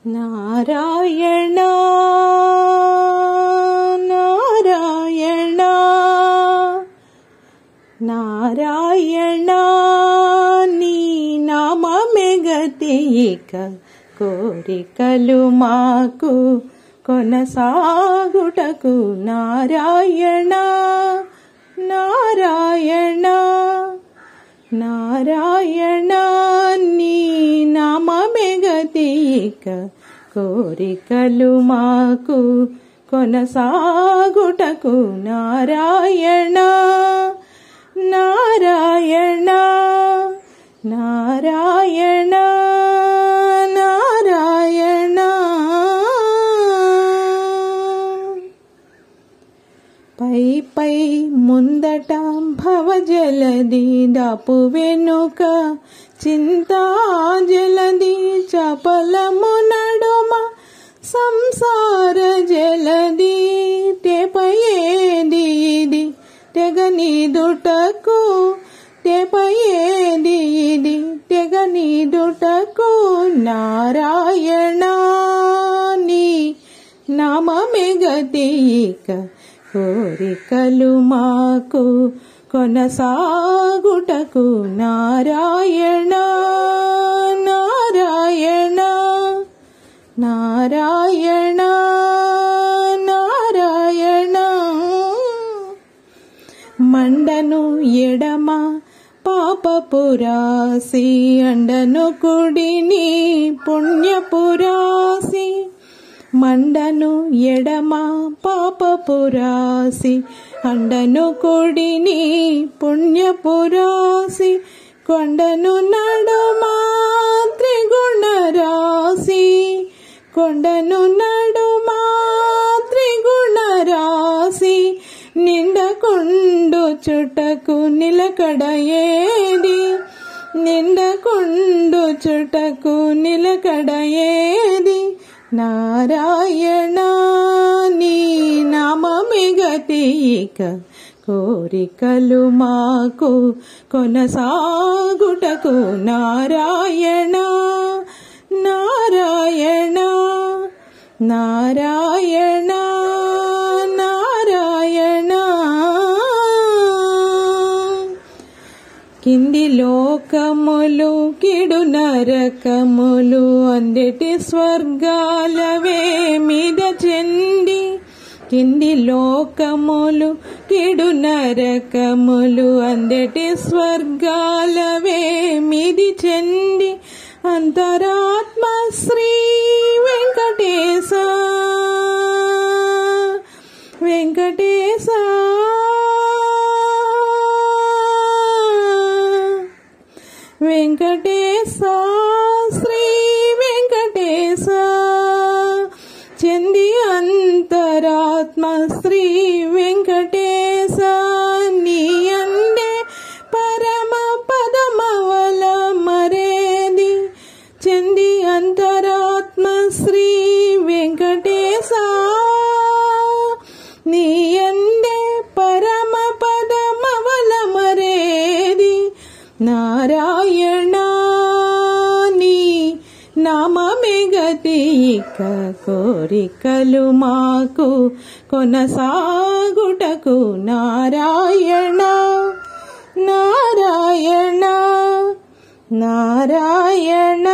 నారాయణ నారాయణ నారాయణ నీ నామమే గతి ఇక కోరికలు మాకు కొనసాగుటకు నారాయణ నారాయణ నారాయణ నీ నామమే గతి ఇక కోరికలు మాకు కొనసాగుటకు నారాయణ నారాయణ నారాయణ నారాయణ పై పై ముందట భవజలది దాపు వెనుక చింతా జలది చపలము నడుమ సంసార జలది తెపయేది ఇది తెగనీదుటకు తెపయేది ఇది తెగనీదుటకు నారాయణ నీ నామమే గతి ఇక కోరికలు మాకు కొనసాగుటకు నారాయణ నారాయణ నారాయణ నారాయణ మండను ఎడమ పాపపురాసి అండను కుడిని పుణ్యపురాసి మండను ఎడమ పాపపురాసి అండను కుడిని పుణ్యపురాసి కొండను నడుమ త్రిగుణ రాసి కొండను నడుమ త్రిగుణ రాసి నిండకుండు చుటకు నిలకడ ఏది నిండకుండు చుటకు నిలకడ ఏది నారాయణ నీ నామమే గతి ఇక కోరికలు మాకు కొనసాగుటకు నారాయణ నారాయణ నారాయణ నారాయణ కింది లోకములు కిడు నరకములు అందటి స్వర్గాలవే మీద చెంది కింది లోకములు కిడు నరకములు అందటి స్వర్గాలవే మీది చెంది అంతరాత్మ శ్రీ వెంకటేశ వెంకటేశ వెంకటేశ శ్రీ వెంకటేశ చెంది అంతరాత్మ శ్రీ వెంకటేశ నీ అందే పరమ పదమవల మరేది చెంది అంతరాత్మ శ్రీ వెంకటేశ నీ అందే పరమ పదమవల మరేది నారాయణ నీ నామమే గతి ఇక కోరికలు మాకు కొనసాగుటకు నారాయణ నారాయణ నారాయణ